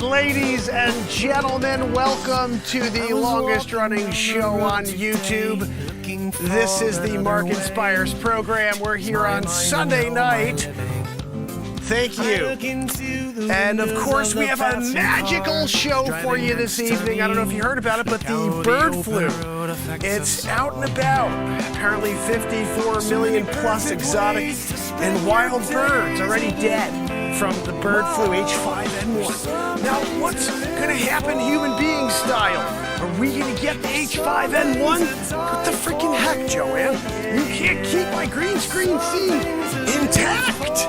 Ladies and gentlemen, welcome to the longest running show on YouTube. This is the Mark Inspires program. We're here on Sunday night. Thank you. And of course, we have a magical show for you this evening. I don't know if you heard about it, but the bird flu. It's out and about. Apparently 54 million plus exotic and wild birds already dead from the bird flu H5N1. Now, what's going to happen human being style? Are we going to get the H5N1? What the freaking heck, Joanne? You can't keep my green screen scene intact.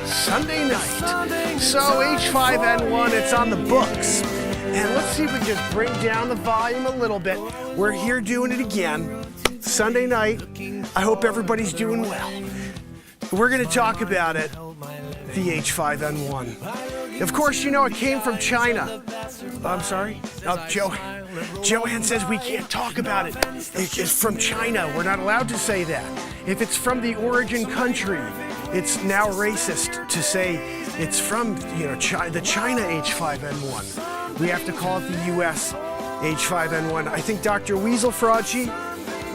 Sunday night. So H5N1, it's on the books. And let's see if we can just bring down the volume a little bit. We're here doing it again. Sunday night. I hope everybody's doing well. We're going to talk about it, the H5N1. Of course, you know it came from China. I'm sorry? Joanne says we can't talk about it. It's from China. We're not allowed to say that. If it's from the origin country, it's now racist to say it's from, the China H5N1. We have to call it the U.S. H5N1. I think Dr. Weasel Frauci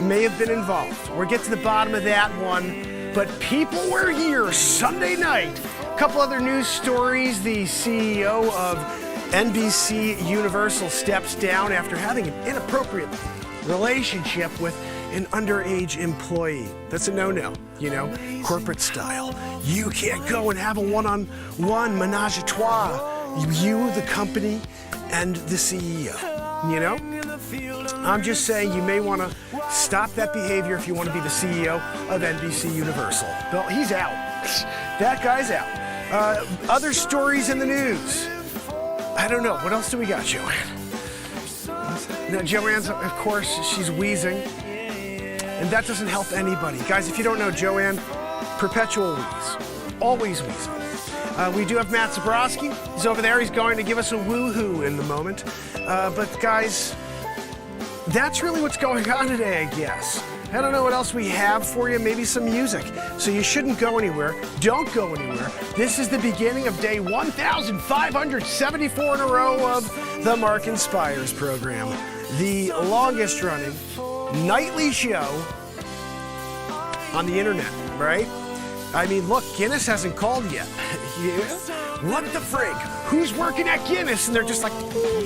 may have been involved. We'll get to the bottom of that one. But people were here Sunday night. A couple other news stories. The CEO of NBC Universal steps down after having an inappropriate relationship with an underage employee. That's a no-no, corporate style. You can't go and have a one-on-one menage a trois. You, the company, and the CEO, I'm just saying you may want to stop that behavior if you want to be the CEO of NBC Universal. Well, he's out. That guy's out. Other stories in the news. I don't know. What else do we got, Joanne? Now, Joanne's, of course, she's wheezing. And that doesn't help anybody. Guys, if you don't know, Joanne, perpetual wheeze. Always wheezing. We do have Matt Zabrowski. He's over there. He's going to give us a woohoo in a moment. But guys, that's really what's going on today, I guess. I don't know what else we have for you. Maybe some music. So you shouldn't go anywhere. Don't go anywhere. This is the beginning of day 1,574 in a row of the Mark Inspires program. The longest running nightly show on the internet, right? I mean, look, Guinness hasn't called yet. Yeah? What the frig? Who's working at Guinness? And they're just like,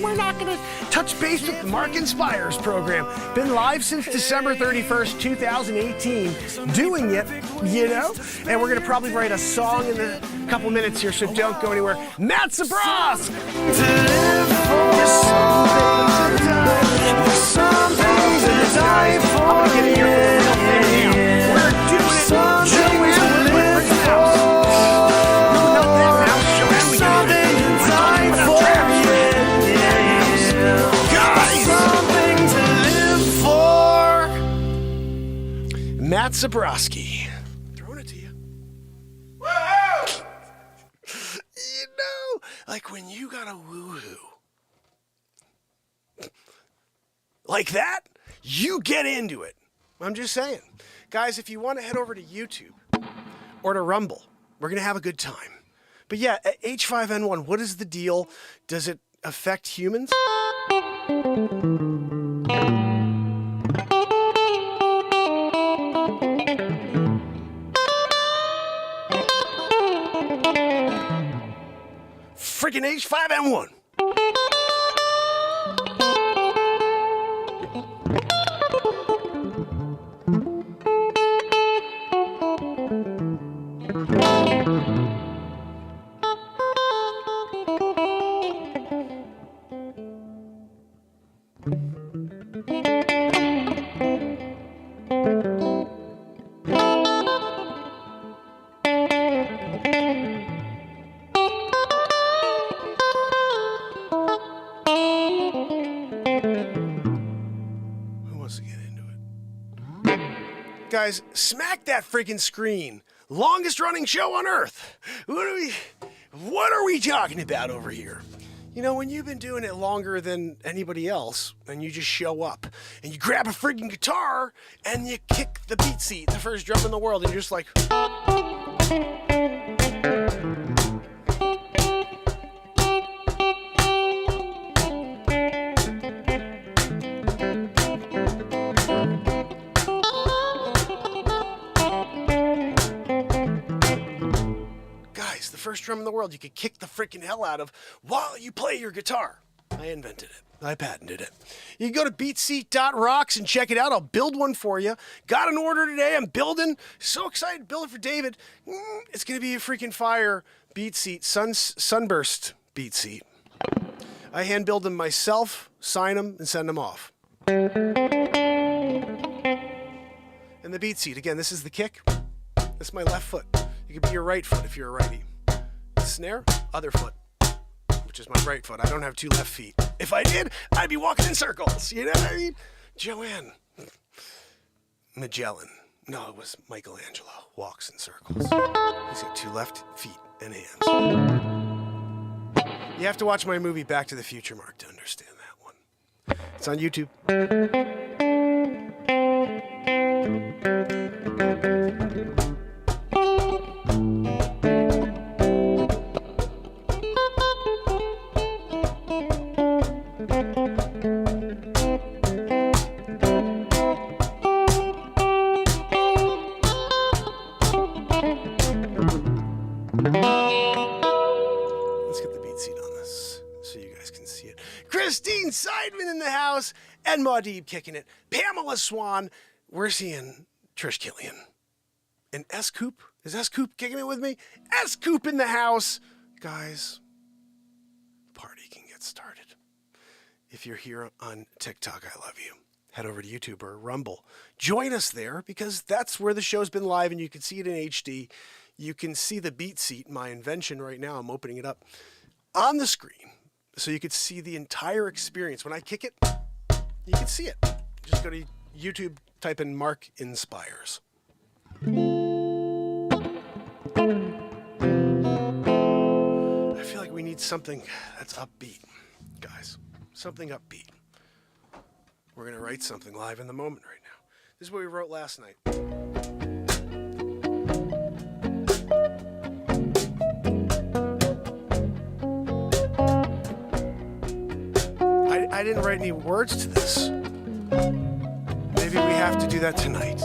we're not going to touch base with the Mark Inspires program. Been live since December 31st, 2018, doing it, And we're going to probably write a song in a couple minutes here, so don't go anywhere. Matt Zabros! I'm going to get in here for the real thing now. We're doing it. Joanne, Matt Zabrowski. Throwing it to you. Woo-hoo! Like when you got a woo-hoo. Like that, you get into it. I'm just saying. Guys, if you want to head over to YouTube or to Rumble, we're going to have a good time. But yeah, H5N1, what is the deal? Does it affect humans? Freaking H5N1. Guys, smack that freaking screen. Longest running show on earth. What are we talking about over here? You know, when you've been doing it longer than anybody else, and you just show up, and you grab a friggin' guitar, and you kick the BeatSeat, the first drum in the world, and you're just like... Guys, the first drum in the world you could kick the freaking hell out of while you play your guitar. I invented it. I patented it. You can go to BeatSeat.rocks and check it out. I'll build one for you. Got an order today. I'm building. So excited to build it for David. It's going to be a freaking fire BeatSeat, sunburst BeatSeat. I hand build them myself, sign them, and send them off. And the BeatSeat, again, this is the kick. That's my left foot. You could be your right foot if you're a righty. The snare, other foot, which is my right foot. I don't have two left feet. If I did, I'd be walking in circles. You know what I mean? Joanne Magellan. No, it was Michelangelo. Walks in circles. He's got two left feet and hands. You have to watch my movie Back to the FutureMark to understand that one. It's on YouTube. Christine Seidman in the house, Ed Maudib kicking it, Pamela Swan. We're seeing Trish Killian. And S. Coop? Is S. Coop kicking it with me? S. Coop in the house. Guys, the party can get started. If you're here on TikTok, I love you. Head over to YouTube or Rumble. Join us there because that's where the show's been live and you can see it in HD. You can see the BeatSeat, my invention right now. I'm opening it up on the screen. So you could see the entire experience. When I kick it, you can see it. Just go to YouTube, type in Mark Inspires. I feel like we need something that's upbeat, guys. Something upbeat. We're going to write something live in the moment right now. This is what we wrote last night. I didn't write any words to this. Maybe we have to do that tonight.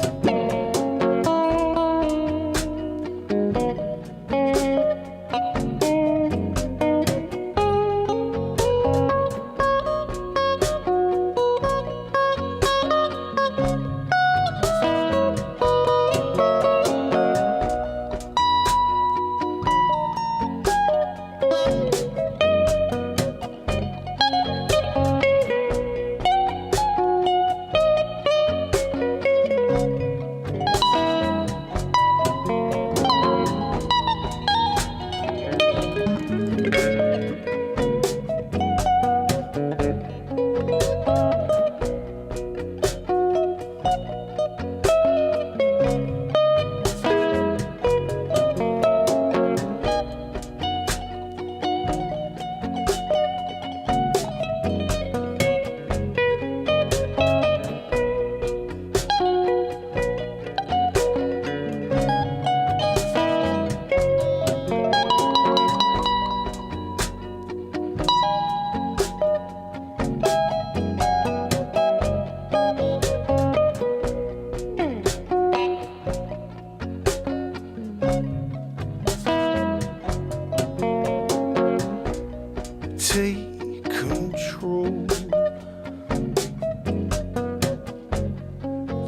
Take control.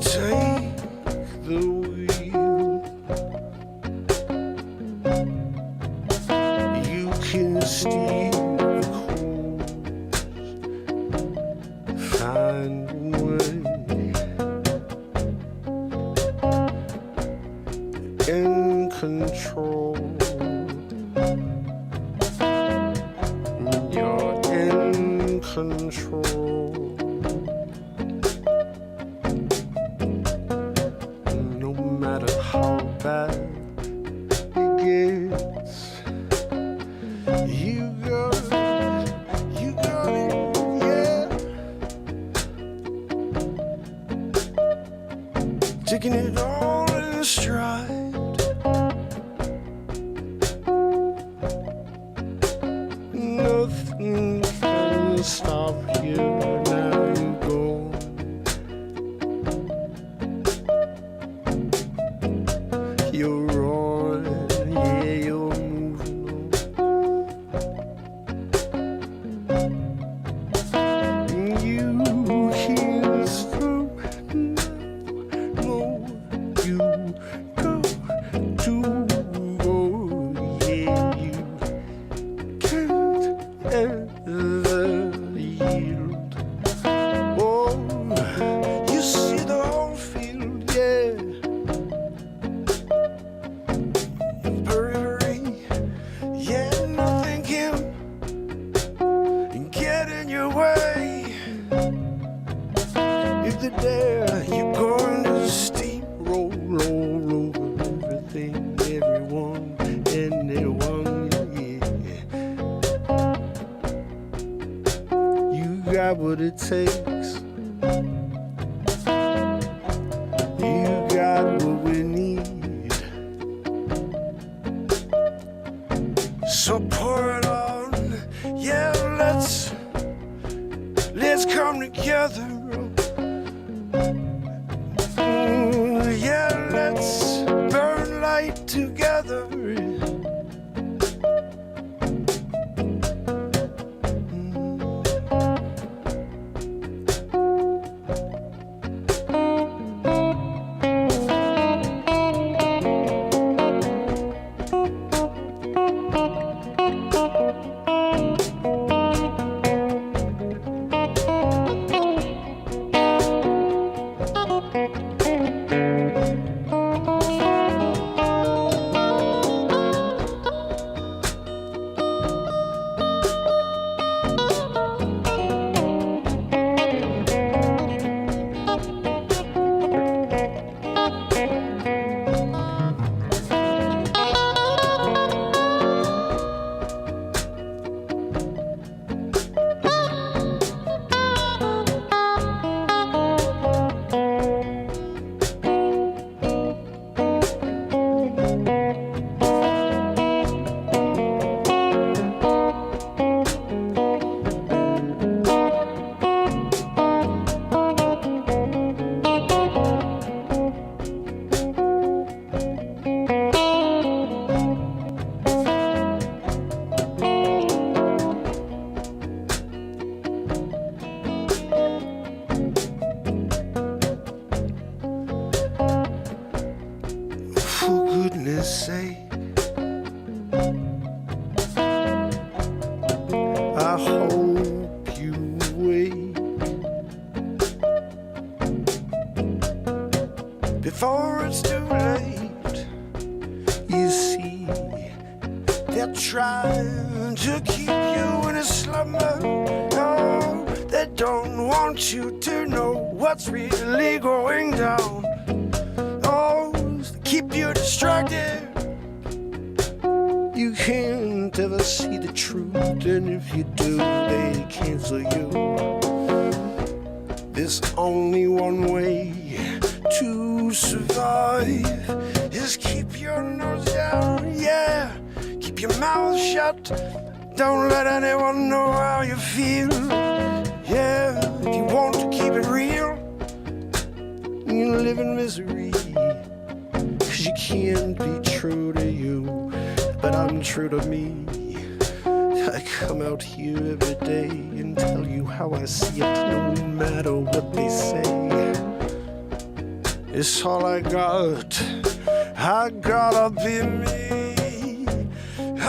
Take the wheel. You can steer the course. Find a way. In control. You're in control. No matter how bad it gets, you got taking it all in stride. Nothing can stop you now you go. You're on, yeah, you're moving on. You can't stop no, you go to go, yeah, you can't ever yield. Oh, you see the whole field, yeah. Periphery, yeah, nothing can get in your way. If the dare, you're going to steamroll all over everything, everyone, anyone, yeah. You got what it takes. You got what we need. So pour it on, yeah, let's come together. Yeah, let's burn light together. For goodness sake, I hope you wake before it's too late. You see, they're trying to keep you in a slumber. No, they don't want you to know what's really going down. Oh, keep you distracted. You can't ever see the truth, and if you do, they cancel you. There's only one way to survive, is keep your nose down, yeah. Keep your mouth shut, don't let anyone know how you feel. Yeah, if you want to keep it real, you live in misery. 'Cause you can't be true to you, but I'm true to me. I come out here every day and tell you how I see it, no matter what they say. It's all I got. I gotta be me.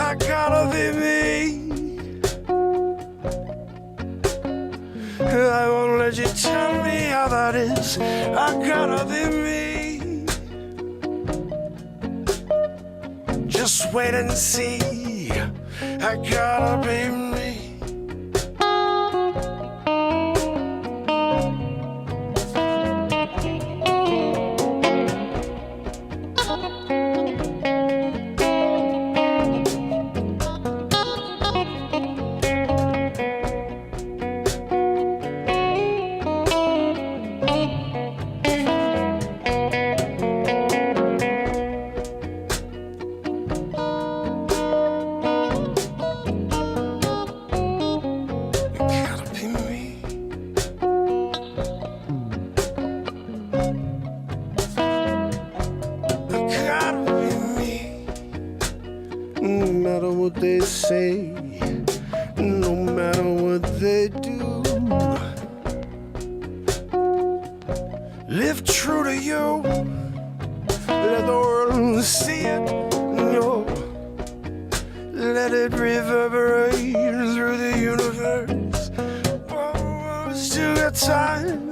I gotta be me. I won't let you tell me how that is. I gotta be me. Just wait and see. I gotta be me. No matter what they say, no matter what they do, live true to you. Let the world see it. No, let it reverberate through the universe. Oh, still got time.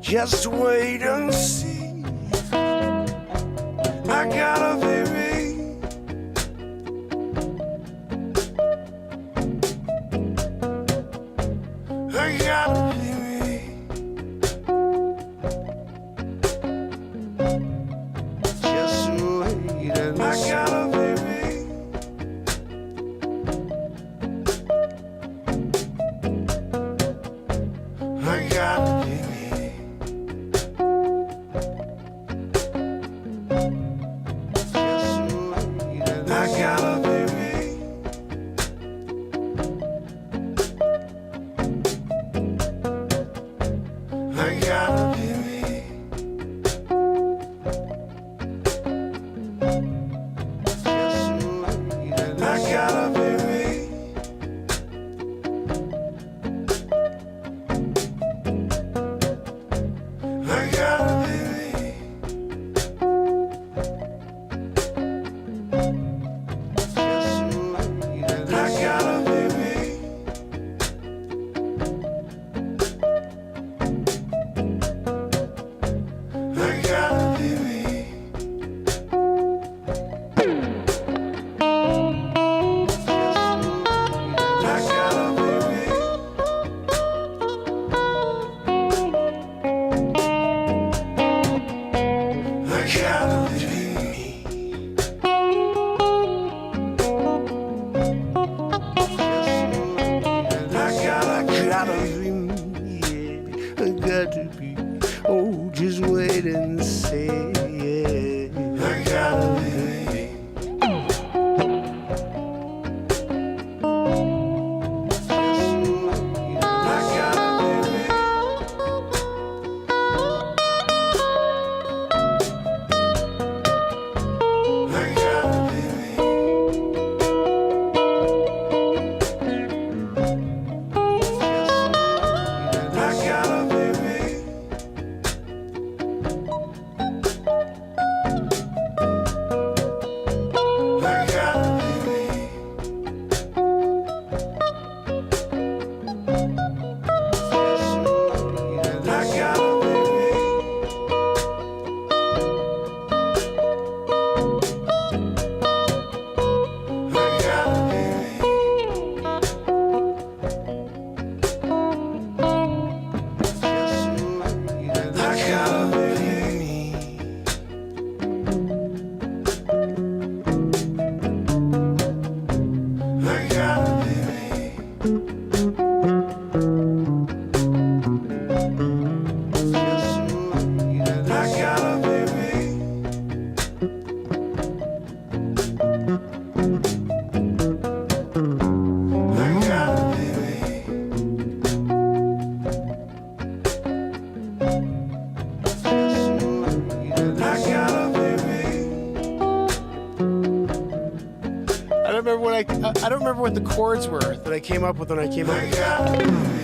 Just wait and see. I got a baby. I got a baby. Just wait and see. I got a baby. I got a baby. Oh, just wait and see. I got a baby. I got a baby. I got a baby. I got a baby. I don't remember what the chords were that I came up with when I came up with that.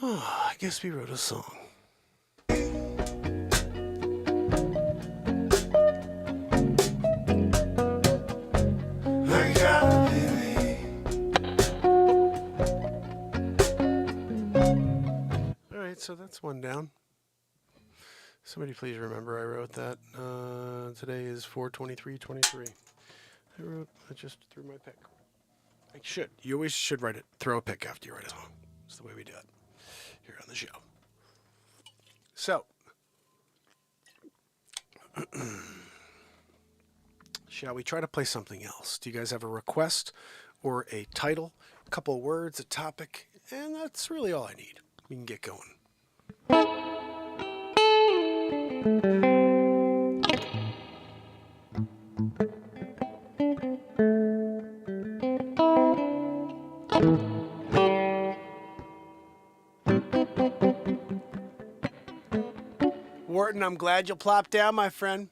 I guess we wrote a song. so that's one down. Somebody please remember I wrote that. Today is 4/23/23. I just threw my pick. I should. You always should write it. Throw a pick after you write a song. That's the way we do it here on the show. So, shall we try to play something else? Do you guys have a request or a title, a couple of words, a topic? And that's really all I need. We can get going. Wharton, I'm glad you'll plop down, my friend.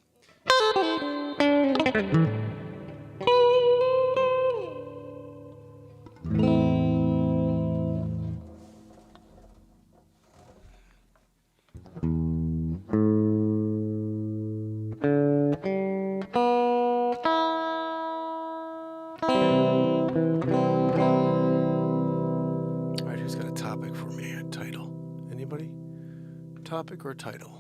Topic or title?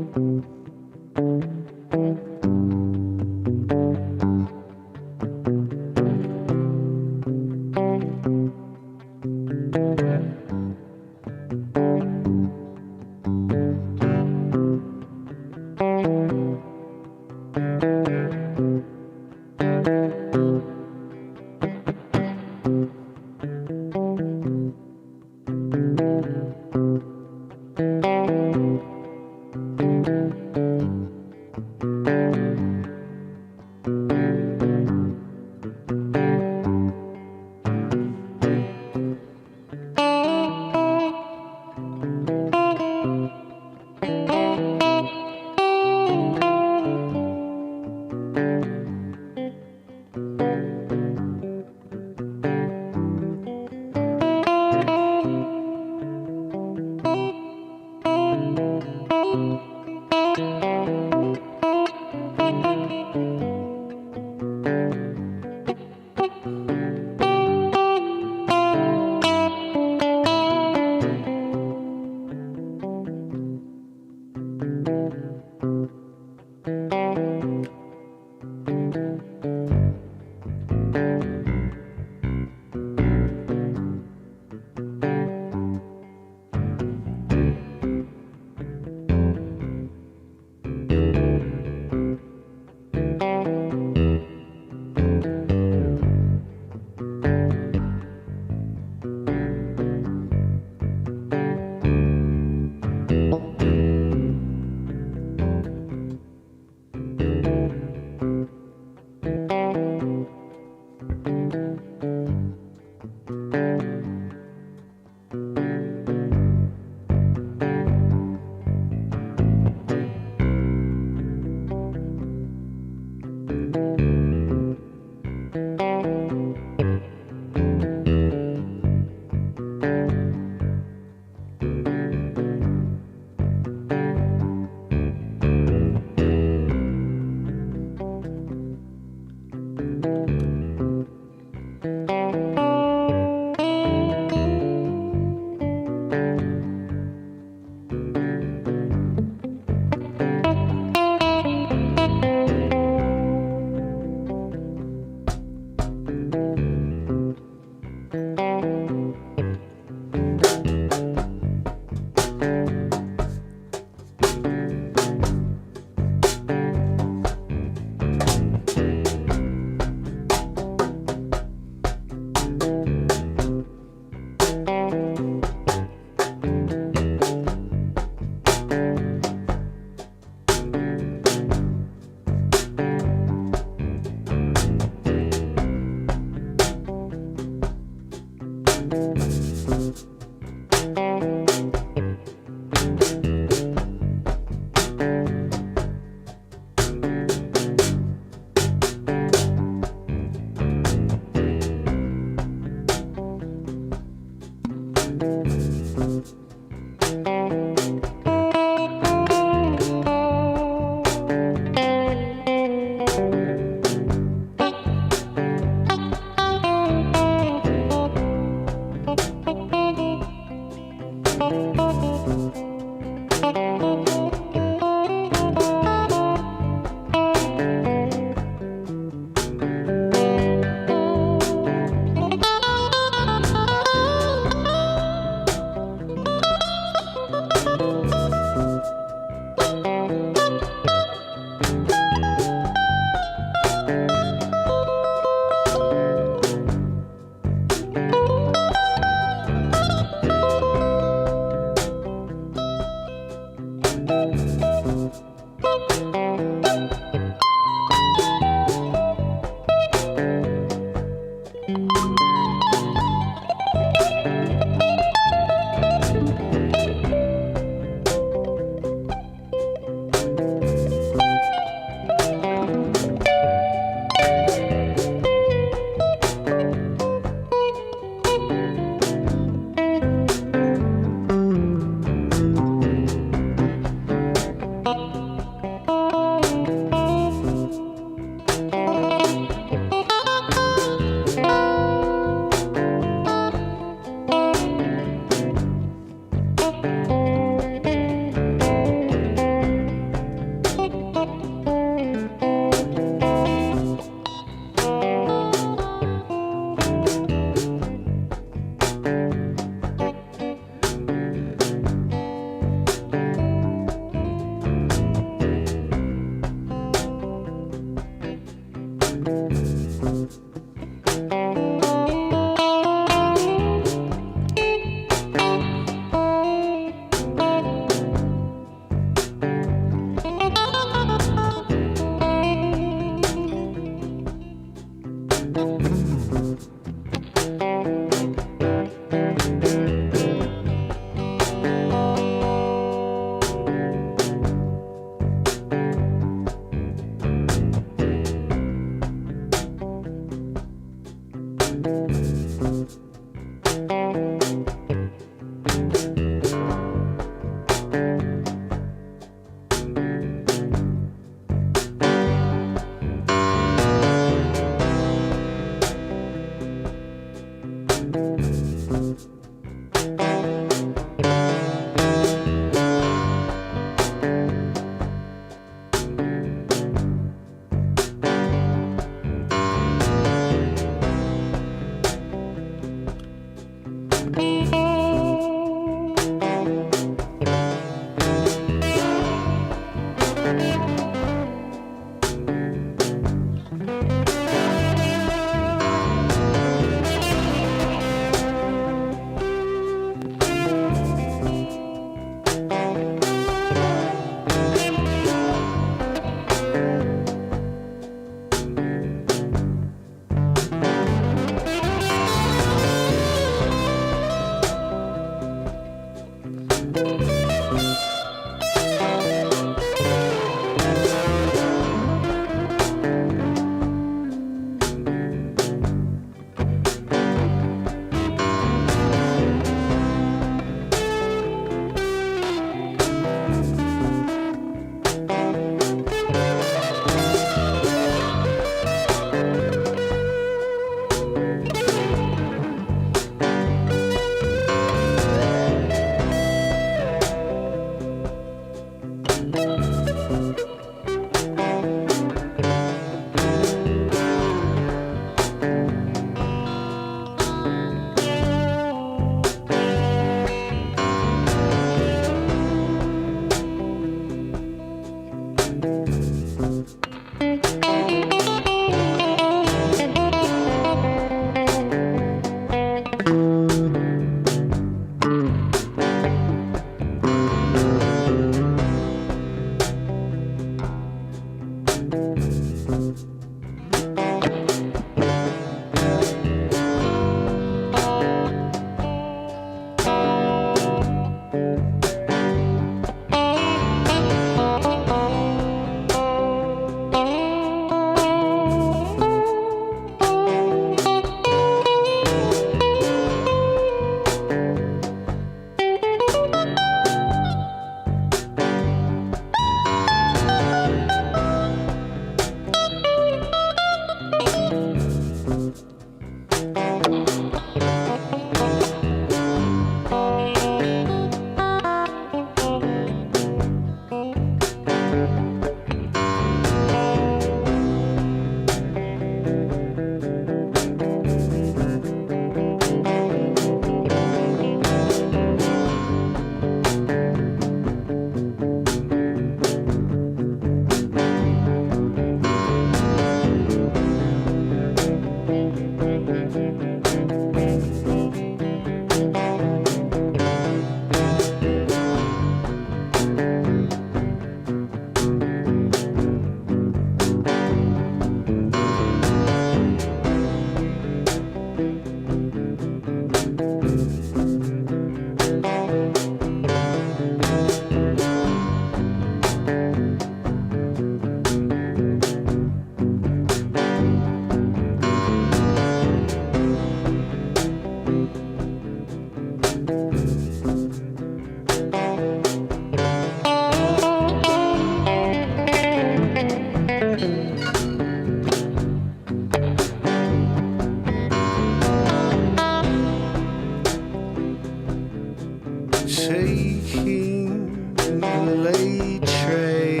Taking the late train,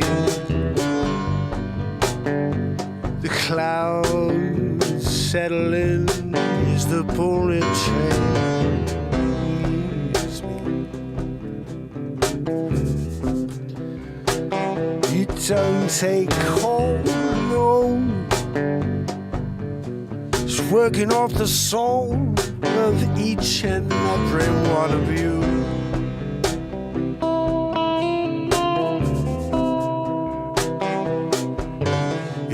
the clouds settle in as the bullet train leaves me. You don't take hold, no. It's working off the soul of each and every one of you.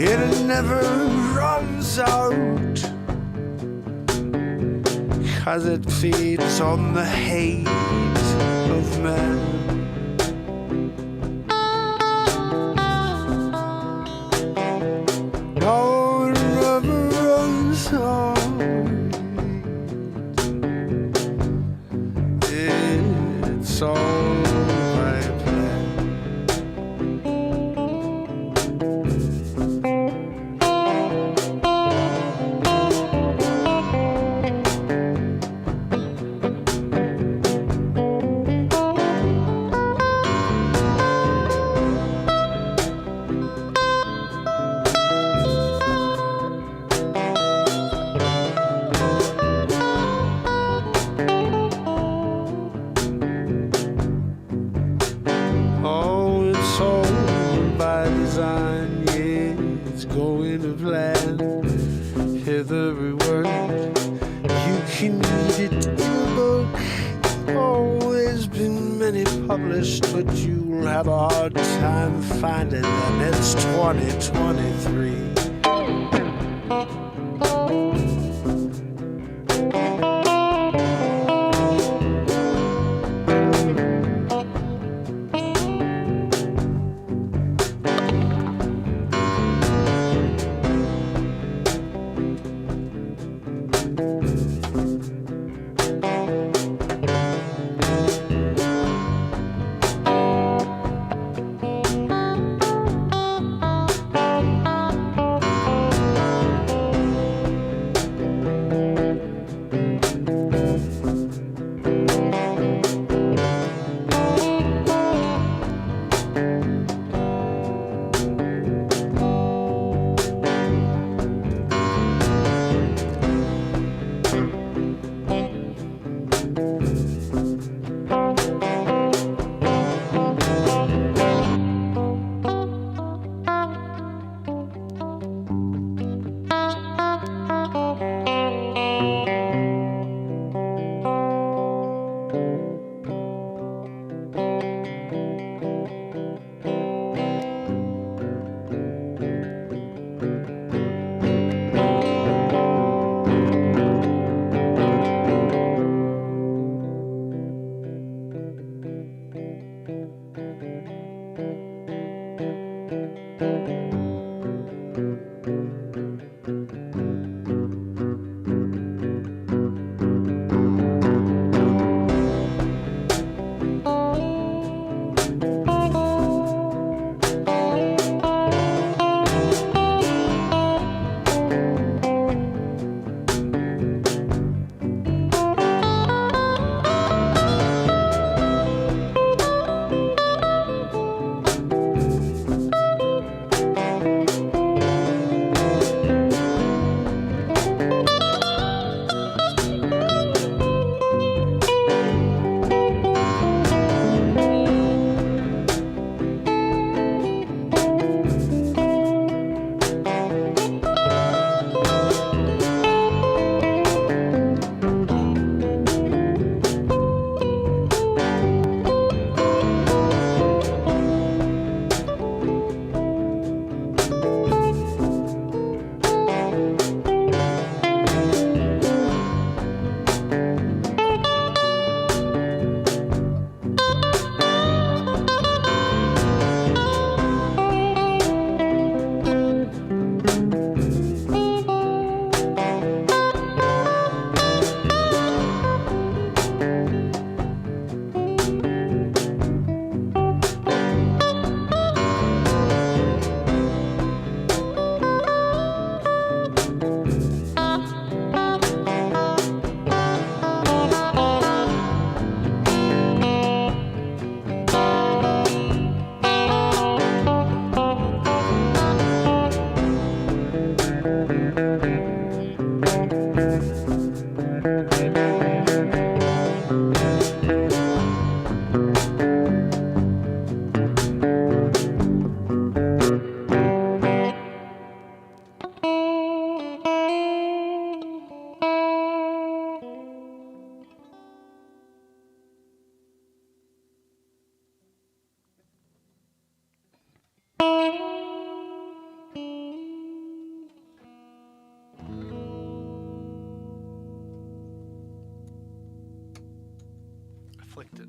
It never runs out, 'cause it feeds on the hate of men. No, it never runs out. It's all my plan. Oh, it's all by design, yeah, it's going to plan. Every word, you can read it in a book. Oh, there's been many published, but you'll have a hard time finding them. It's 2023. flicked it.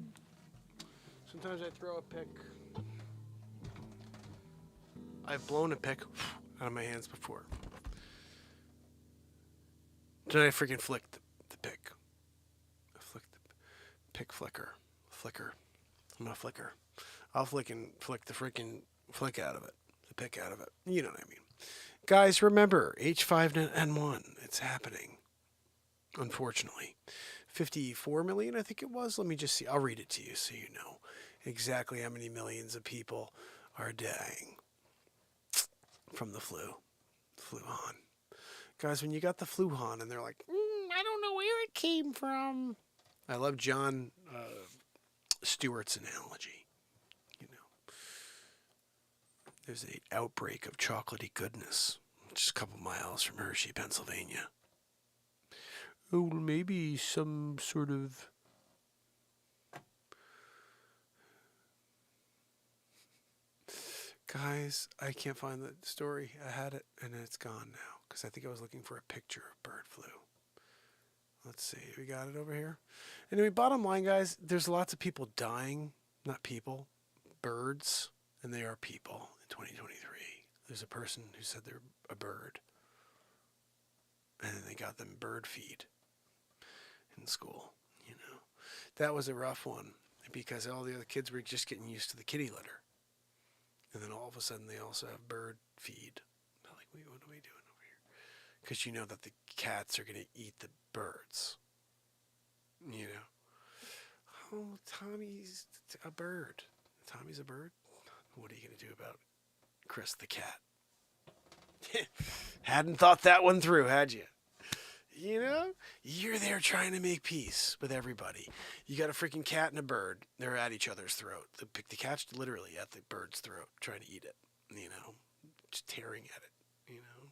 Sometimes I throw a pick. I've blown a pick out of my hands before. Then I freaking flicked the pick. I flicked the pick flicker. Flicker. I'm gonna flicker. I'll flick the freaking flick out of it. The pick out of it. You know what I mean. Guys, remember, H5N1. It's happening. Unfortunately. 54 million, I think it was. Let me just see. I'll read it to you so you know exactly how many millions of people are dying from the flu. Flu-han. Guys, when you got the flu-han and they're like, I don't know where it came from. I love John Stewart's analogy. You know, there's an outbreak of chocolatey goodness just a couple miles from Hershey, Pennsylvania. Oh, maybe some sort of guys, I can't find the story. I had it and it's gone now because I think I was looking for a picture of bird flu. Let's see. We got it over here. Anyway, bottom line, guys, there's lots of people dying. Not people. Birds. And they are people in 2023. There's a person who said they're a bird. And then they got them bird feed in school. You know. That was a rough one. Because all the other kids were just getting used to the kitty litter. And then all of a sudden they also have bird feed. They're like, wait, what are we doing over here? Because you know that the cats are going to eat the birds. You know. Oh, Tommy's a bird. Tommy's a bird? What are you going to do about Chris the cat? Hadn't thought that one through, had you? You know? You're there trying to make peace with everybody. You got a freaking cat and a bird. They're at each other's throat. The cat's literally at the bird's throat, trying to eat it. You know? Just tearing at it. You know?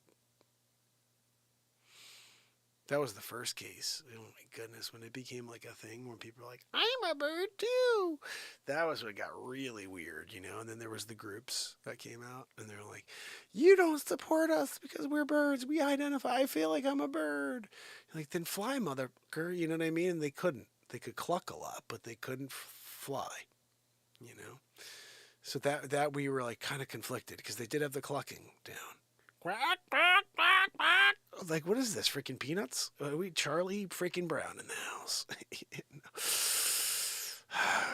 That was the first case. Oh my goodness, when it became like a thing where people were like, I'm a bird too. That was what got really weird, you know. And then there was the groups that came out and they're like, you don't support us because we're birds. We identify. I feel like I'm a bird. Like, then fly, motherfucker. You know what I mean? And they couldn't. They could cluck a lot, but they couldn't fly, you know. So that we were like kind of conflicted because they did have the clucking down. Quack, quack, quack, quack. Like, what is this? Freaking Peanuts? We Charlie freaking Brown in the house.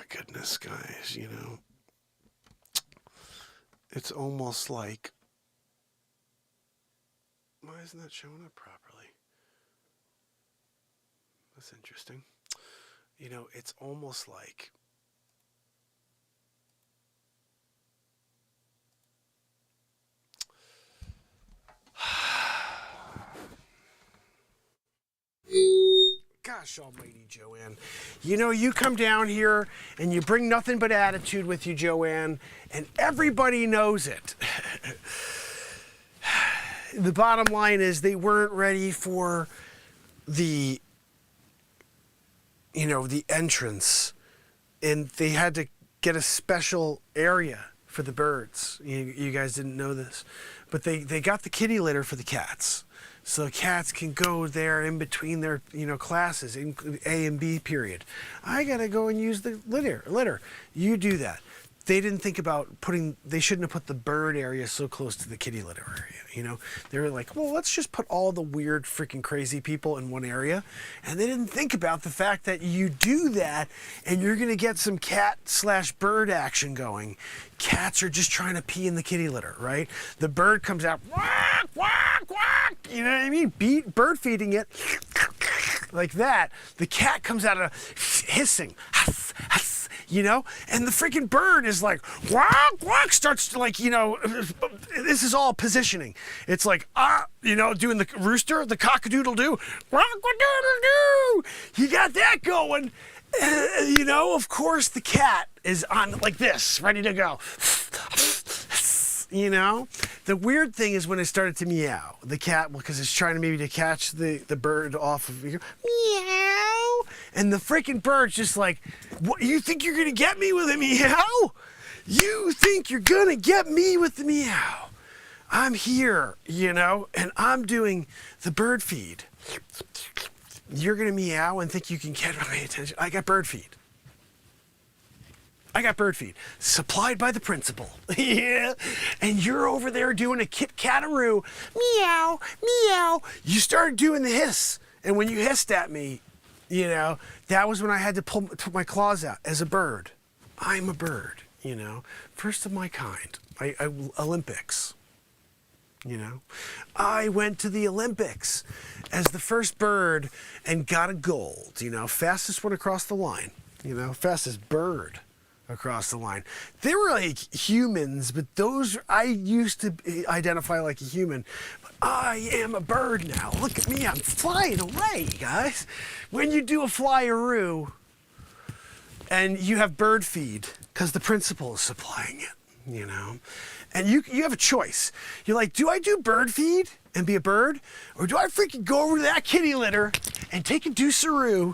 Goodness, guys, you know. It's almost like, why isn't that showing up properly? That's interesting. You know, it's almost like gosh almighty, Joanne. You know, you come down here and you bring nothing but attitude with you, Joanne, and everybody knows it. The bottom line is they weren't ready for the, you know, the entrance, and they had to get a special area for the birds. You guys didn't know this, but they got the kitty litter for the cats. So cats can go there in between their, you know, classes, in A and B period. I gotta go and use the litter. You do that. They didn't think about they shouldn't have put the bird area so close to the kitty litter area, you know? They were like, well, let's just put all the weird freaking crazy people in one area. And they didn't think about the fact that you do that and you're gonna get some cat/bird action going. Cats are just trying to pee in the kitty litter, right? The bird comes out, quack, quack, quack, you know what I mean? Bird feeding it like that. The cat comes out hissing, huff, huff, you know, and the freaking bird is like, quack, quack, starts to, like, you know, this is all positioning. It's like, you know, doing the rooster, the cock-a-doodle-doo, quack-a-doodle-doo. You got that going. You know, of course, the cat is on like this, ready to go. You know, the weird thing is when it started to meow, the cat, because it's trying to maybe to catch the bird off of you, meow, and the freaking bird's just like, what, you think you're gonna get me with a meow? You think you're gonna get me with the meow? I'm here, you know, and I'm doing the bird feed. You're gonna meow and think you can get my attention. I got bird feed. I got bird feed supplied by the principal. Yeah. And you're over there doing a Kit Kataroo. Meow, meow. You started doing the hiss. And when you hissed at me, you know, that was when I had to put my claws out as a bird. I'm a bird, you know, first of my kind. Olympics, you know. I went to the Olympics as the first bird and got a gold, you know, fastest one across the line, you know, fastest bird across the line. They were like humans, but those, I used to identify like a human. But I am a bird now. Look at me, I'm flying away, guys. When you do a flyaroo and you have bird feed, because the principal is supplying it, you know, and you have a choice. You're like, do I do bird feed and be a bird? Or do I freaking go over to that kitty litter and take a deuceroo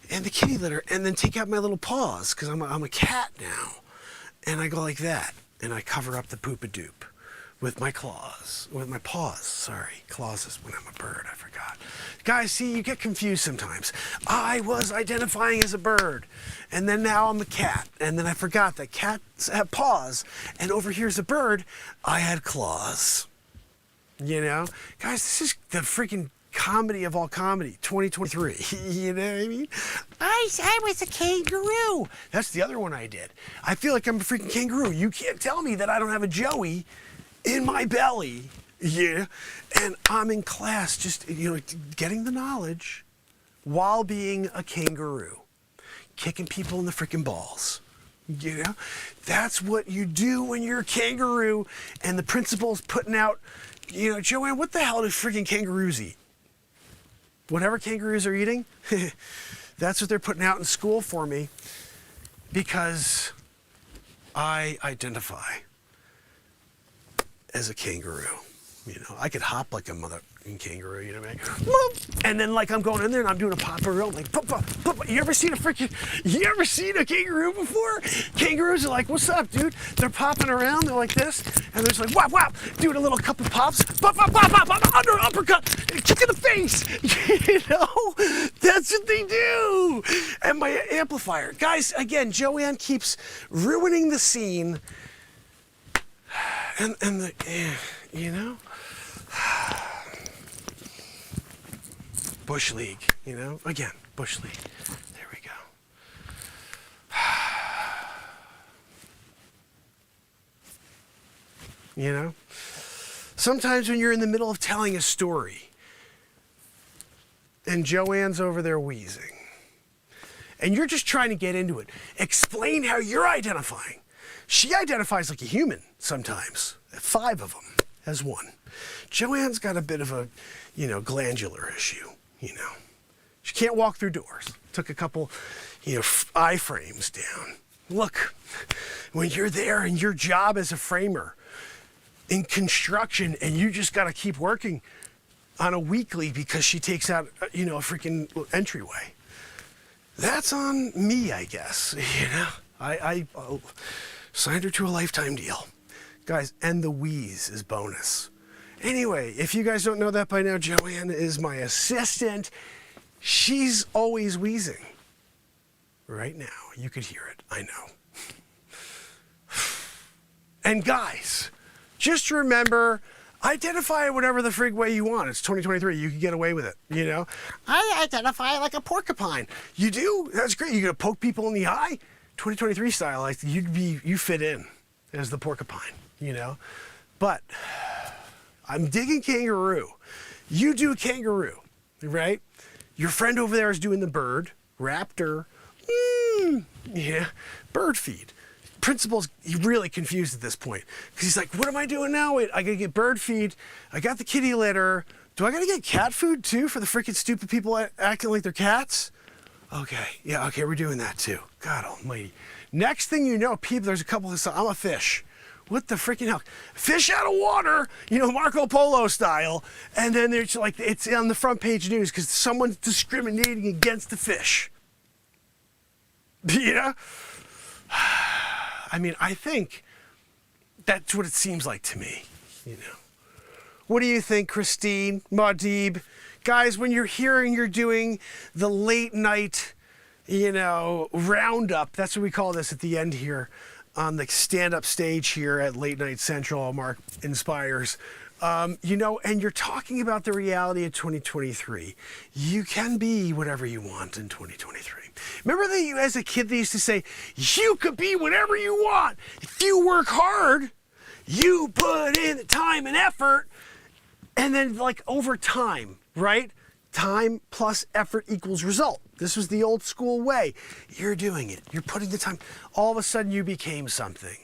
and the kitty litter, and then take out my little paws, because I'm a cat now. And I go like that, and I cover up the poop-a-doop with my claws, with my paws, sorry. Claws is when I'm a bird, I forgot. Guys, see, you get confused sometimes. I was identifying as a bird, and then now I'm a cat, and then I forgot that cats have paws, and over here's a bird, I had claws. You know? Guys, this is the freaking comedy of all comedy, 2023. You know what I mean? I was a kangaroo. That's the other one I did. I feel like I'm a freaking kangaroo. You can't tell me that I don't have a Joey in my belly. Yeah. And I'm in class just, you know, getting the knowledge while being a kangaroo, kicking people in the freaking balls. You know, that's what you do when you're a kangaroo and the principal's putting out, you know, Joanne, what the hell do freaking kangaroos eat? Whatever kangaroos are eating, that's what they're putting out in school for me, because I identify as a kangaroo. You know, I could hop like a motherfucking kangaroo, you know what I mean? And then like I'm going in there and I'm doing a pop-a-roll, like, pop, pop, pop. You ever seen a kangaroo before? Kangaroos are like, what's up, dude? They're popping around, they're like this, and they're just like, whap, whap, doing a little couple pops, pop, pop, pop, pop, pop, under, uppercut, kick in the face, you know? That's what they do. And my amplifier. Guys, again, Joanne keeps ruining the scene, and the, you know? Bush League, you know? Again, Bush League. There we go. You know? Sometimes when you're in the middle of telling a story and Joanne's over there wheezing and you're just trying to get into it, explain how you're identifying. She identifies like a human sometimes, 5 of them as one. Joanne's got a bit of a, you know, glandular issue, you know. She can't walk through doors. Took a couple, you know, I-frames down. Look, when you're there and your job as a framer in construction and you just got to keep working on a weekly because she takes out, you know, a freaking entryway. That's on me, I guess, you know. I signed her to a lifetime deal. Guys, and the wheeze is bonus. Anyway, if you guys don't know that by now, Joanne is my assistant. She's always wheezing. Right now, you could hear it, I know. And guys, just remember, identify whatever the frig way you want. It's 2023, you can get away with it, you know? I identify like a porcupine. You do? That's great. You're gonna poke people in the eye? 2023 style, like you fit in as the porcupine, you know? But I'm digging kangaroo. You do kangaroo, right? Your friend over there is doing the bird, raptor, yeah, bird feed. Principal's really confused at this point because he's like, what am I doing now? Wait, I gotta get bird feed. I got the kitty litter. Do I gotta get cat food too for the freaking stupid people acting like they're cats? Okay, yeah, okay, we're doing that too. God almighty. Next thing you know, people, there's a couple of, I'm a fish. What the freaking hell? Fish out of water, you know, Marco Polo style. And then there's like, it's on the front page news because someone's discriminating against the fish. Yeah? I mean, I think that's what it seems like to me, you know. What do you think, Christine, Maudib? Guys, when you're here and you're doing the late night roundup. That's what we call this at the end here on the stand-up stage here at Late Night Central. Mark inspires. And you're talking about the reality of 2023. You can be whatever you want in 2023. Remember that you, as a kid, they used to say, you could be whatever you want. If you work hard, you put in the time and effort, and then over time, right? Time plus effort equals result. This was the old school way. You're doing it. You're putting the time. All of a sudden, you became something.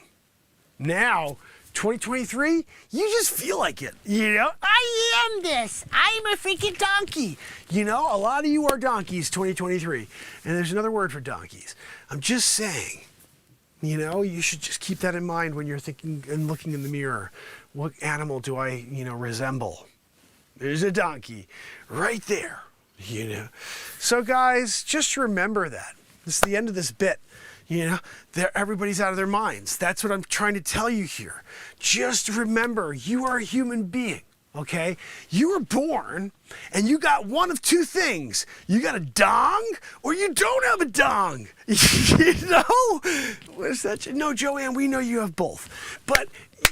Now, 2023, you just feel like it. I am this. I'm a freaking donkey. A lot of you are donkeys 2023. And there's another word for donkeys. I'm just saying, you should just keep that in mind when you're thinking and looking in the mirror. What animal do I, resemble? There's a donkey right there, So guys, just remember that. This is the end of this bit. Everybody's out of their minds. That's what I'm trying to tell you here. Just remember, you are a human being, okay? You were born, and you got one of two things. You got a dong, or you don't have a dong. What is that? No, Joanne, we know you have both. But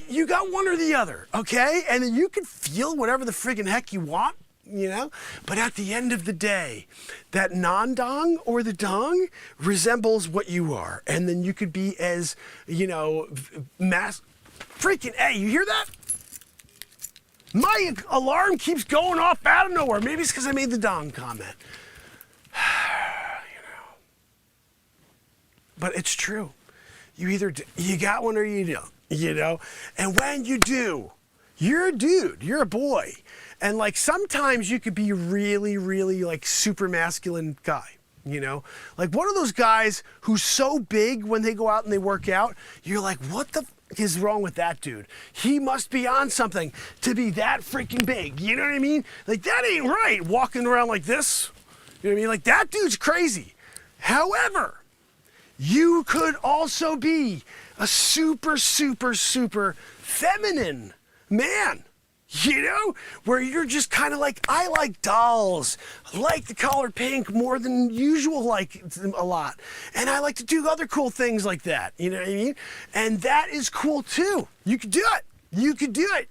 you got one or the other, okay? And then you can feel whatever the friggin' heck you want. But at the end of the day, that non-dong or the dong resembles what you are. And then you could be as, freaking, hey, you hear that? My alarm keeps going off out of nowhere. Maybe it's because I made the dong comment. But it's true. You got one or you don't, And when you do, you're a dude, you're a boy. And sometimes you could be really, really super masculine guy, One of those guys who's so big when they go out and they work out, you're like, what the is wrong with that dude? He must be on something to be that freaking big. You know what I mean? That ain't right, walking around like this. You know what I mean? That dude's crazy. However, you could also be a super, super, super feminine man. Where you're just kind of I like dolls, like the color pink more than usual, a lot. And I like to do other cool things like that, you know what I mean? And that is cool too. You could do it. You could do it,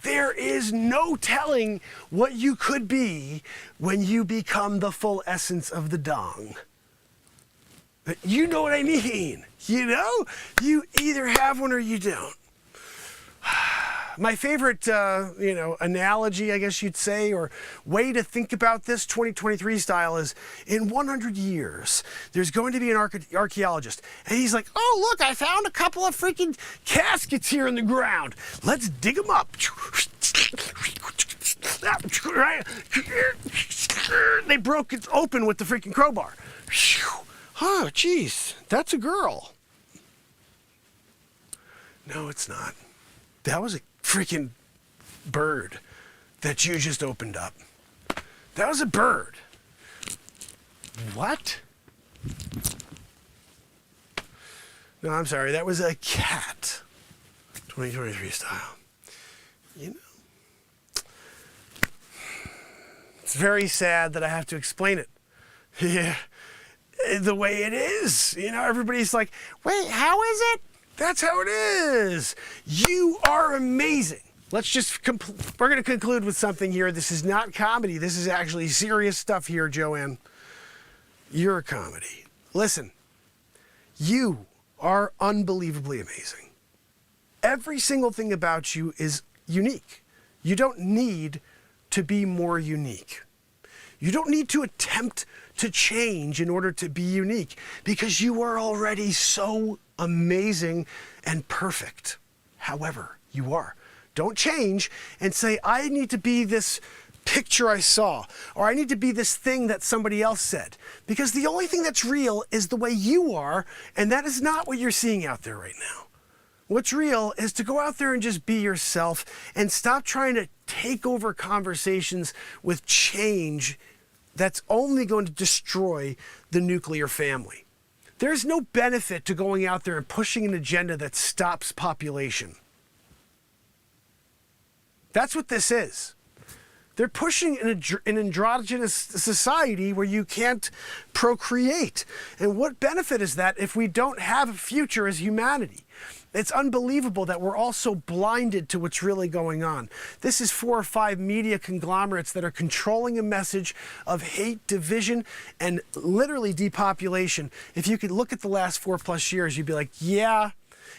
There is no telling what you could be when you become the full essence of the dong. You know what I mean? You either have one or you don't. My favorite, analogy, I guess you'd say, or way to think about this 2023 style is in 100 years, there's going to be an archaeologist. And he's like, oh, look, I found a couple of freaking caskets here in the ground. Let's dig them up. They broke it open with the freaking crowbar. Oh, geez, that's a girl. No, it's not. That was a freaking bird that you just opened up. That was a bird. What? No, I'm sorry. That was a cat. 2023 style. It's very sad that I have to explain it. Yeah. The way it is. Everybody's like, wait, how is it? That's how it is. You are amazing. Let's just, we're going to conclude with something here. This is not comedy. This is actually serious stuff here, Joanne. You're a comedy. Listen, you are unbelievably amazing. Every single thing about you is unique. You don't need to be more unique. You don't need to attempt to change in order to be unique because you are already so amazing and perfect. However, you are. Don't change and say, I need to be this picture I saw, or I need to be this thing that somebody else said. Because the only thing that's real is the way you are, and that is not what you're seeing out there right now. What's real is to go out there and just be yourself and stop trying to take over conversations with change that's only going to destroy the nuclear family. There's no benefit to going out there and pushing an agenda that stops population. That's what this is. They're pushing an androgynous society where you can't procreate. And what benefit is that if we don't have a future as humanity? It's unbelievable that we're all so blinded to what's really going on. This is 4 or 5 media conglomerates that are controlling a message of hate, division, and literally depopulation. If you could look at the last 4+ years, you'd be like, yeah.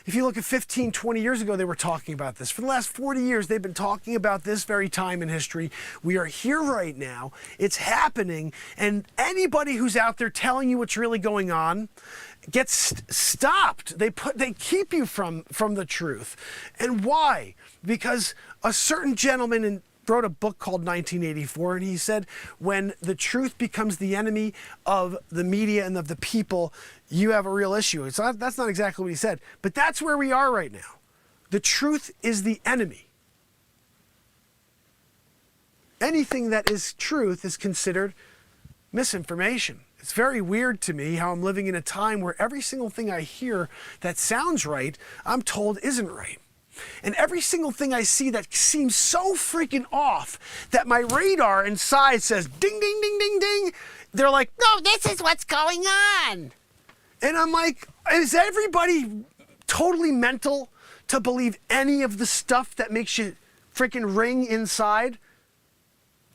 If you look at 15, 20 years ago, they were talking about this. For the last 40 years, they've been talking about this very time in history. We are here right now. It's happening. And anybody who's out there telling you what's really going on gets stopped. They keep you from the truth. And why? Because a certain gentleman wrote a book called 1984, and he said, when the truth becomes the enemy of the media and of the people, you have a real issue. That's not exactly what he said, but that's where we are right now. The truth is the enemy. Anything that is truth is considered misinformation. It's very weird to me how I'm living in a time where every single thing I hear that sounds right, I'm told isn't right. And every single thing I see that seems so freaking off that my radar inside says ding, ding, ding, ding, ding, they're like, no, this is what's going on. And I'm like, is everybody totally mental to believe any of the stuff that makes you freaking ring inside?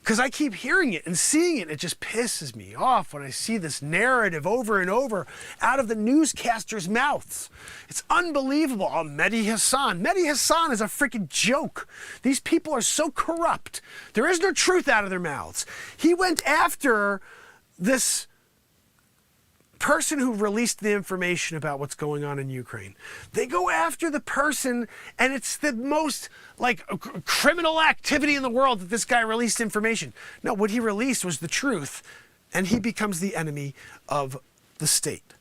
Because I keep hearing it and seeing it. It just pisses me off when I see this narrative over and over out of the newscasters' mouths. It's unbelievable. Oh, Mehdi Hassan. Mehdi Hassan is a freaking joke. These people are so corrupt. There is no truth out of their mouths. He went after this person who released the information about what's going on in Ukraine. They go after the person, and it's the most criminal activity in the world that this guy released information. No, what he released was the truth, and he becomes the enemy of the state.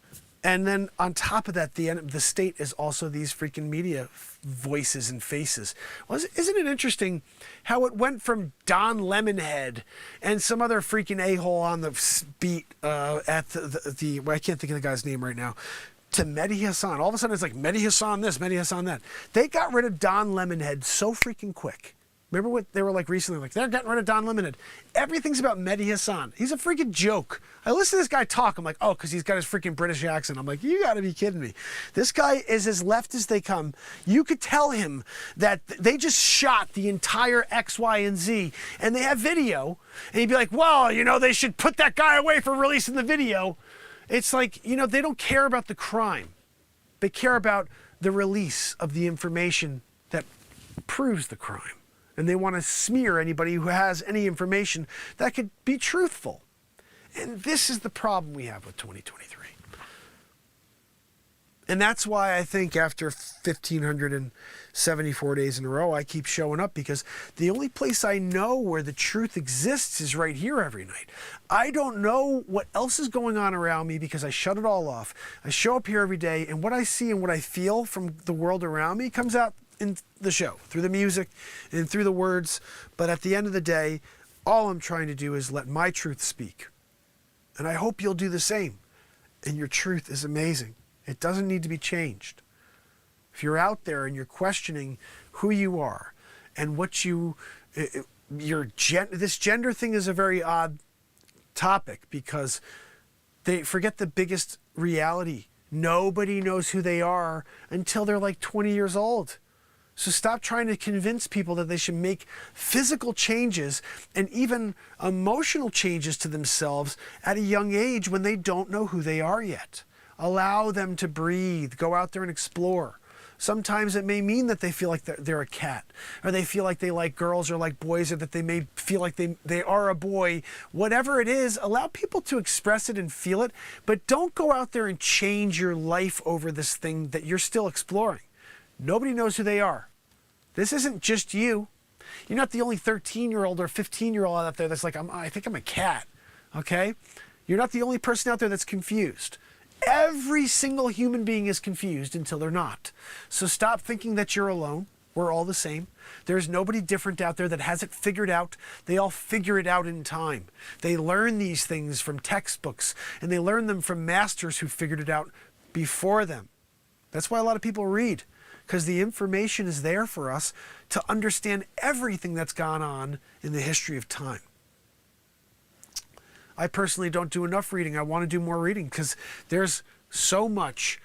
And then on top of that, the state is also these freaking media voices and faces. Well, isn't it interesting how it went from Don Lemonhead and some other freaking a-hole on the beat at the I can't think of the guy's name right now, to Mehdi Hassan. All of a sudden it's like Mehdi Hassan this, Mehdi Hassan that. They got rid of Don Lemonhead so freaking quick. Remember what they were like recently? Like, they're getting rid of Don Lemonhead. Everything's about Mehdi Hassan. He's a freaking joke. I listen to this guy talk. I'm like, oh, because he's got his freaking British accent. I'm like, you got to be kidding me. This guy is as left as they come. You could tell him that they just shot the entire X, Y, and Z, and they have video. And he'd be like, well, they should put that guy away for releasing the video. It's like, they don't care about the crime. They care about the release of the information that proves the crime. And they want to smear anybody who has any information that could be truthful. And this is the problem we have with 2023. And that's why I think after 1,574 days in a row, I keep showing up, because the only place I know where the truth exists is right here every night. I don't know what else is going on around me because I shut it all off. I show up here every day, and what I see and what I feel from the world around me comes out in the show, through the music and through the words. But at the end of the day, all I'm trying to do is let my truth speak. And I hope you'll do the same. And your truth is amazing. It doesn't need to be changed. If you're out there and you're questioning who you are and what this gender thing is a very odd topic, because they forget the biggest reality. Nobody knows who they are until they're like 20 years old. So stop trying to convince people that they should make physical changes and even emotional changes to themselves at a young age when they don't know who they are yet. Allow them to breathe. Go out there and explore. Sometimes it may mean that they feel like they're a cat, or they feel like they like girls or like boys, or that they may feel like they are a boy. Whatever it is, allow people to express it and feel it, but don't go out there and change your life over this thing that you're still exploring. Nobody knows who they are. This isn't just you. You're not the only 13-year-old or 15-year-old out there that's like, I think I'm a cat, okay? You're not the only person out there that's confused. Every single human being is confused until they're not. So stop thinking that you're alone. We're all the same. There's nobody different out there that has it figured out. They all figure it out in time. They learn these things from textbooks, and they learn them from masters who figured it out before them. That's why a lot of people read. because the information is there for us to understand everything that's gone on in the history of time. I personally don't do enough reading. I want to do more reading because there's so much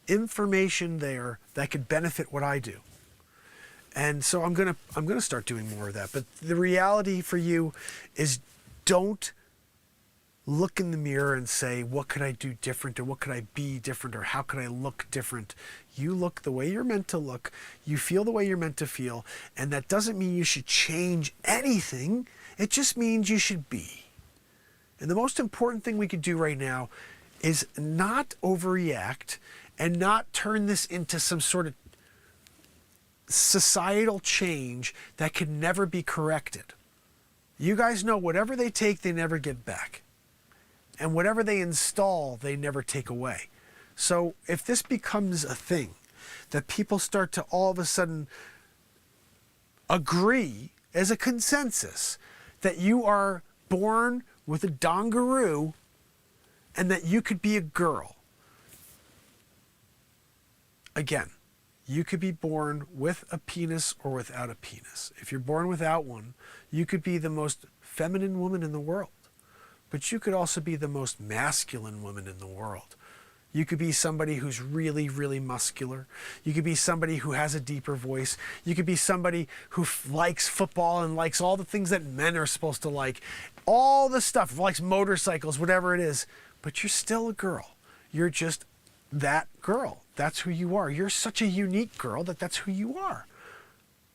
information there that could benefit what I do. And so I'm gonna start doing more of that. But the reality for you is, don't look in the mirror and say, what could I do different, or what could I be different, or how could I look different? You look the way you're meant to look. You feel the way you're meant to feel. And that doesn't mean you should change anything. It just means you should be. And the most important thing we could do right now is not overreact and not turn this into some sort of societal change that could never be corrected. You guys know whatever they take, they never get back. And whatever they install, they never take away. So if this becomes a thing that people start to all of a sudden agree as a consensus that you are born with a dongaroo and that you could be a girl. Again, you could be born with a penis or without a penis. If you're born without one, you could be the most feminine woman in the world. But you could also be the most masculine woman in the world. You could be somebody who's really, really muscular. You could be somebody who has a deeper voice. You could be somebody who likes football and likes all the things that men are supposed to like. All the stuff, likes motorcycles, whatever it is. But you're still a girl. You're just that girl. That's who you are. You're such a unique girl that's who you are.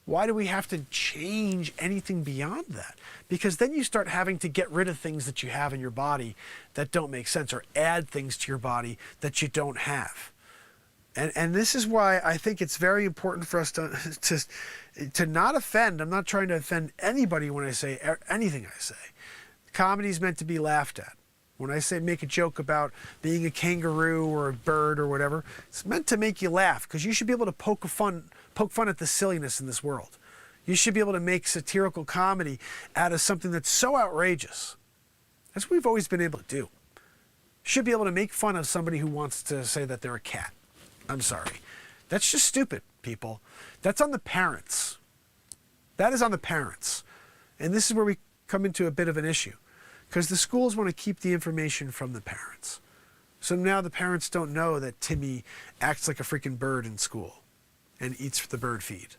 Why do we have to change anything beyond that? Because then you start having to get rid of things that you have in your body that don't make sense, or add things to your body that you don't have. And this is why I think it's very important for us to not offend. I'm not trying to offend anybody when I say anything I say. Comedy is meant to be laughed at. When I say make a joke about being a kangaroo or a bird or whatever, it's meant to make you laugh, because you should be able to poke fun at the silliness in this world. You should be able to make satirical comedy out of something that's so outrageous. That's what we've always been able to do. You should be able to make fun of somebody who wants to say that they're a cat. I'm sorry. That's just stupid, people. That's on the parents. That is on the parents. And this is where we come into a bit of an issue, because the schools want to keep the information from the parents. So now the parents don't know that Timmy acts like a freaking bird in school and eats the bird feed,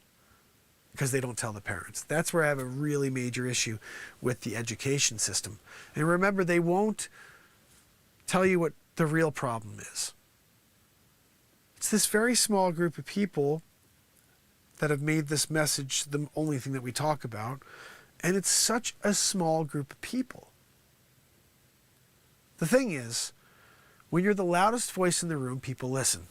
because they don't tell the parents. That's where I have a really major issue with the education system. And remember, they won't tell you what the real problem is. It's this very small group of people that have made this message the only thing that we talk about. And it's such a small group of people. The thing is, when you're the loudest voice in the room, people listen.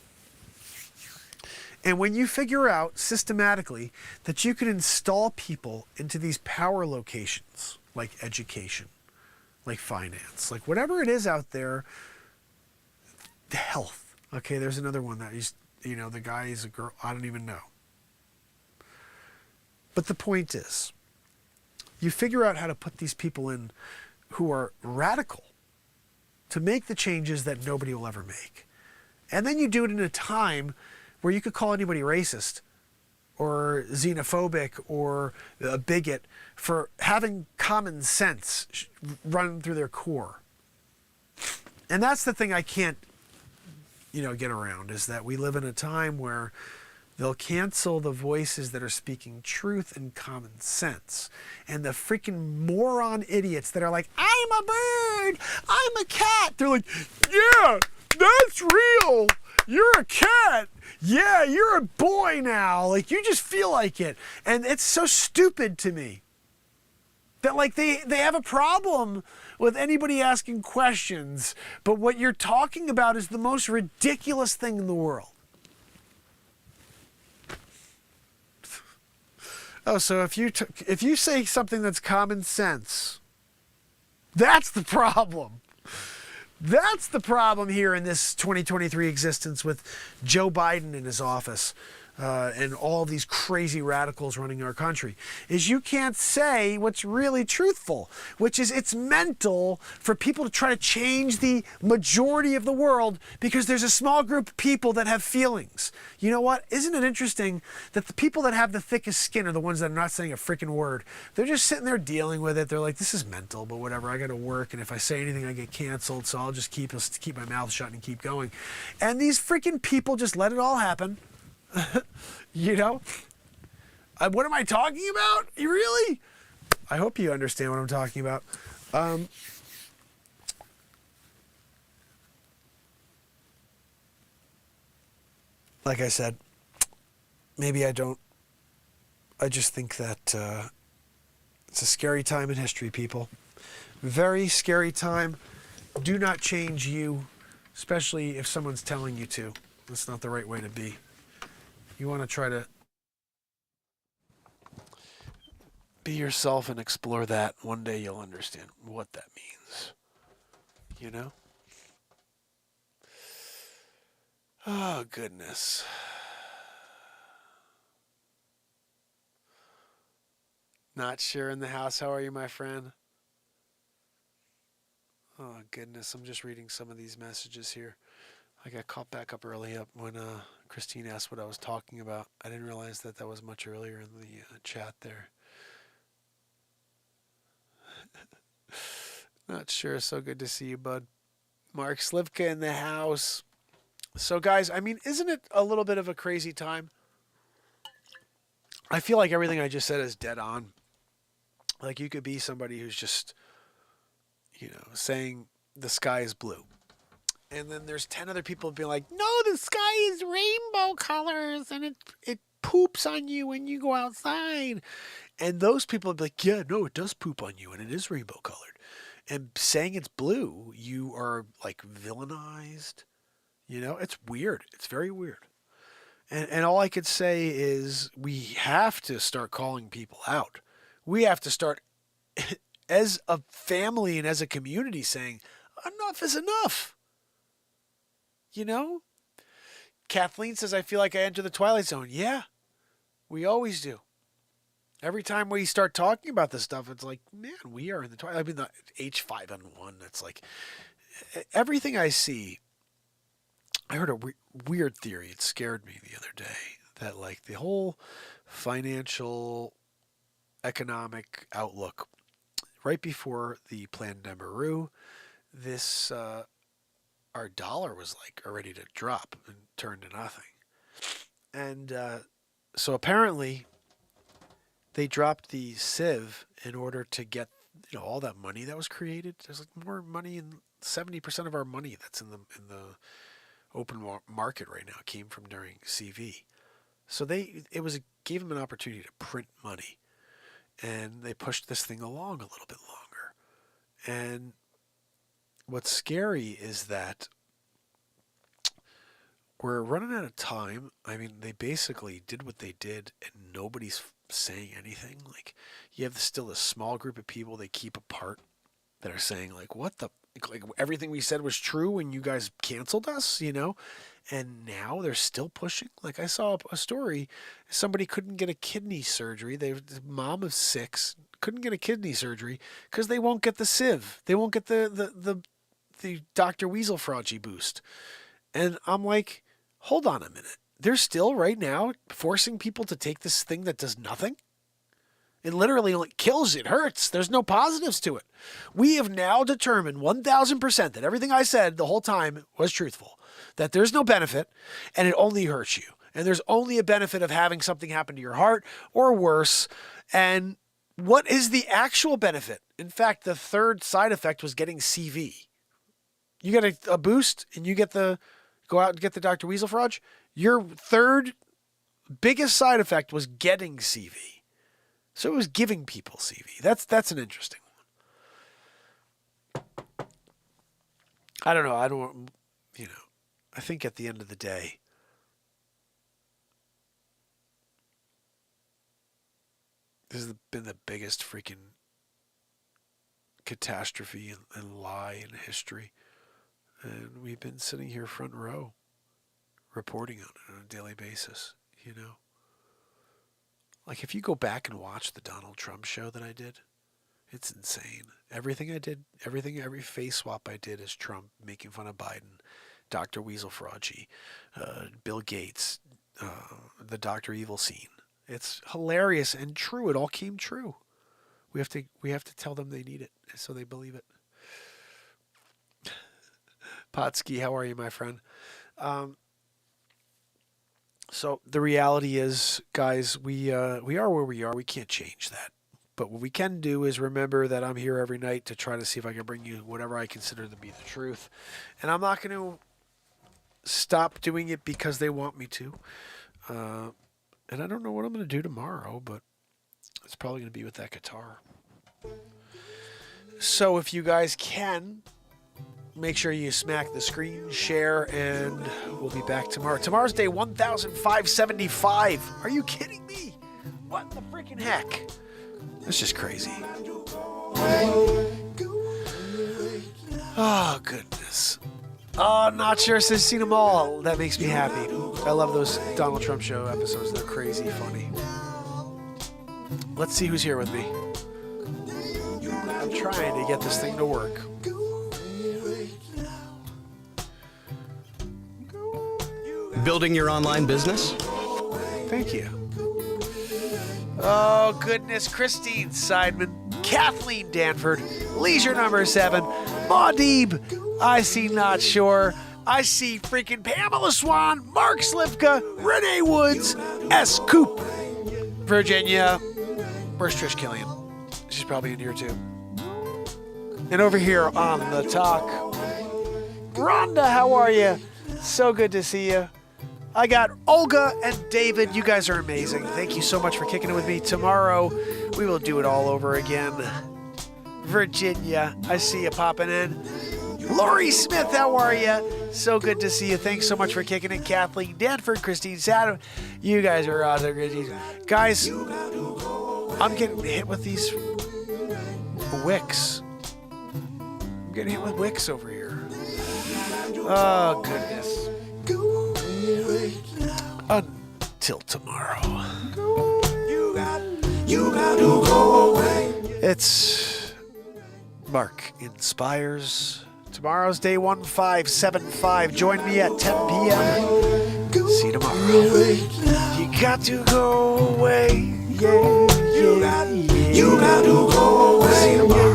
And when you figure out systematically that you can install people into these power locations, like education, like finance, like whatever it is out there, the health. Okay, there's another one that is, the guy is a girl. I don't even know. But the point is, you figure out how to put these people in who are radical to make the changes that nobody will ever make. And then you do it in a time where you could call anybody racist or xenophobic or a bigot for having common sense run through their core. And that's the thing I can't, get around, is that we live in a time where they'll cancel the voices that are speaking truth and common sense. And the freaking moron idiots that are like, I'm a bird, I'm a cat. They're like, yeah, that's real. You're a cat. Yeah, you're a boy now. Like, you just feel like it. And it's so stupid to me that, like, they have a problem with anybody asking questions. But what you're talking about is the most ridiculous thing in the world. Oh, so if you say something that's common sense, that's the problem. That's the problem here in this 2023 existence with Joe Biden in his office. and all these crazy radicals running our country, is you can't say what's really truthful, which is it's mental for people to try to change the majority of the world because there's a small group of people that have feelings. You know what? Isn't it interesting that the people that have the thickest skin are the ones that are not saying a freaking word? They're just sitting there dealing with it. They're like, this is mental, but whatever, I got to work, and if I say anything, I get canceled, so I'll just keep my mouth shut and keep going. And these freaking people just let it all happen. You know, what am I talking about? You really? I hope you understand what I'm talking about. Like I said, maybe I don't. I just think that it's a scary time in history, people. Very scary time. Do not change you, especially if someone's telling you to. That's not the right way to be. You want to try to be yourself and explore that. One day you'll understand what that means. You know? Oh, goodness. Not sure in the house. How are you, my friend? Oh, goodness. I'm just reading some of these messages here. I got caught back up early up when Christine asked what I was talking about. I didn't realize that was much earlier in the chat there. Not sure. So good to see you, bud. Mark Slivka in the house. So, guys, I mean, isn't it a little bit of a crazy time? I feel like everything I just said is dead on. Like, you could be somebody who's just, saying the sky is blue. And then there's 10 other people being like, no, the sky is rainbow colors and it poops on you when you go outside. And those people would be like, yeah, no, it does poop on you and it is rainbow colored. And saying it's blue, you are like villainized. It's weird. It's very weird. And all I could say is we have to start calling people out. We have to start as a family and as a community saying, enough is enough. Kathleen says, I feel like I enter the Twilight Zone. Yeah, we always do. Every time we start talking about this stuff, it's like, man, we are in the Twilight. I mean, the H5N1, it's like everything I see. I heard a weird theory. It scared me the other day that like the whole financial economic outlook right before the pandemic, this our dollar was like ready to drop and turn to nothing. And so apparently they dropped the sieve in order to get all that money that was created. There's like more money in 70% of our money that's in the open market right now came from during CV. So gave them an opportunity to print money, and they pushed this thing along a little bit longer. And what's scary is that we're running out of time. I mean, they basically did what they did, and nobody's saying anything. Like, you have still a small group of people they keep apart that are saying, like, what the... Like, everything we said was true when you guys canceled us, And now they're still pushing. Like, I saw a story. Somebody couldn't get a kidney surgery. The mom of 6 couldn't get a kidney surgery because they won't get the sieve. They won't get the Dr. Weasel Fraugy boost. And I'm like, hold on a minute. They're still right now forcing people to take this thing that does nothing? It literally kills. It hurts. There's no positives to it. We have now determined 1,000% that everything I said the whole time was truthful. That there's no benefit and it only hurts you. And there's only a benefit of having something happen to your heart or worse. And what is the actual benefit? In fact, the third side effect was getting CV. You get a boost and you go out and get the Dr. Weasel Frauge. Your third biggest side effect was getting CV. So it was giving people CV. That's an interesting one. I don't know. I think at the end of the day, this has been the biggest freaking catastrophe and lie in history. And we've been sitting here front row reporting on it on a daily basis. you know? Like, if you go back and watch the Donald Trump show that I did, it's insane. Everything I did, every face swap I did is Trump making fun of Biden, Dr. Weasel Fauci, Bill Gates, the Dr. Evil scene. It's hilarious and true. It all came true. We have to tell them they need it so they believe it. Potsky, how are you, my friend? So the reality is, guys, we are where we are. We can't change that. But what we can do is remember that I'm here every night to try to see if I can bring you whatever I consider to be the truth. And I'm not going to stop doing it because they want me to. And I don't know what I'm going to do tomorrow, but it's probably going to be with that guitar. So if you guys can, make sure you smack the screen, share, and we'll be back tomorrow. Tomorrow's day 1,575. Are you kidding me? What the freaking heck? That's just crazy. Oh, goodness. Oh, not sure since seen them all. That makes me happy. I love those Donald Trump show episodes. They're crazy funny. Let's see who's here with me. I'm trying to get this thing to work. Building your online business? Thank you. Oh, goodness. Christine Seidman, Kathleen Danford, Leisure number 7, Maudib, I see Not Sure, I see freaking Pamela Swan, Mark Slivka, Renee Woods, S. Coop, Virginia. Where's Trish Killian? She's probably in here too. And over here on the talk, Rhonda, how are you? So good to see you. I got Olga and David. You guys are amazing. Thank you so much for kicking it with me. Tomorrow, we will do it all over again. Virginia, I see you popping in. Lori Smith, how are you? So good to see you. Thanks so much for kicking it. Kathleen Danford, Christine Saddam. You guys are awesome. Guys, I'm getting hit with these wicks. I'm getting hit with wicks over here. Oh, goodness. Until tomorrow. It's Mark Inspires. Tomorrow's day 1575. Join me at 10 p.m. See you tomorrow. You got to go away. Yeah, yeah, yeah. You got to go away. See you tomorrow.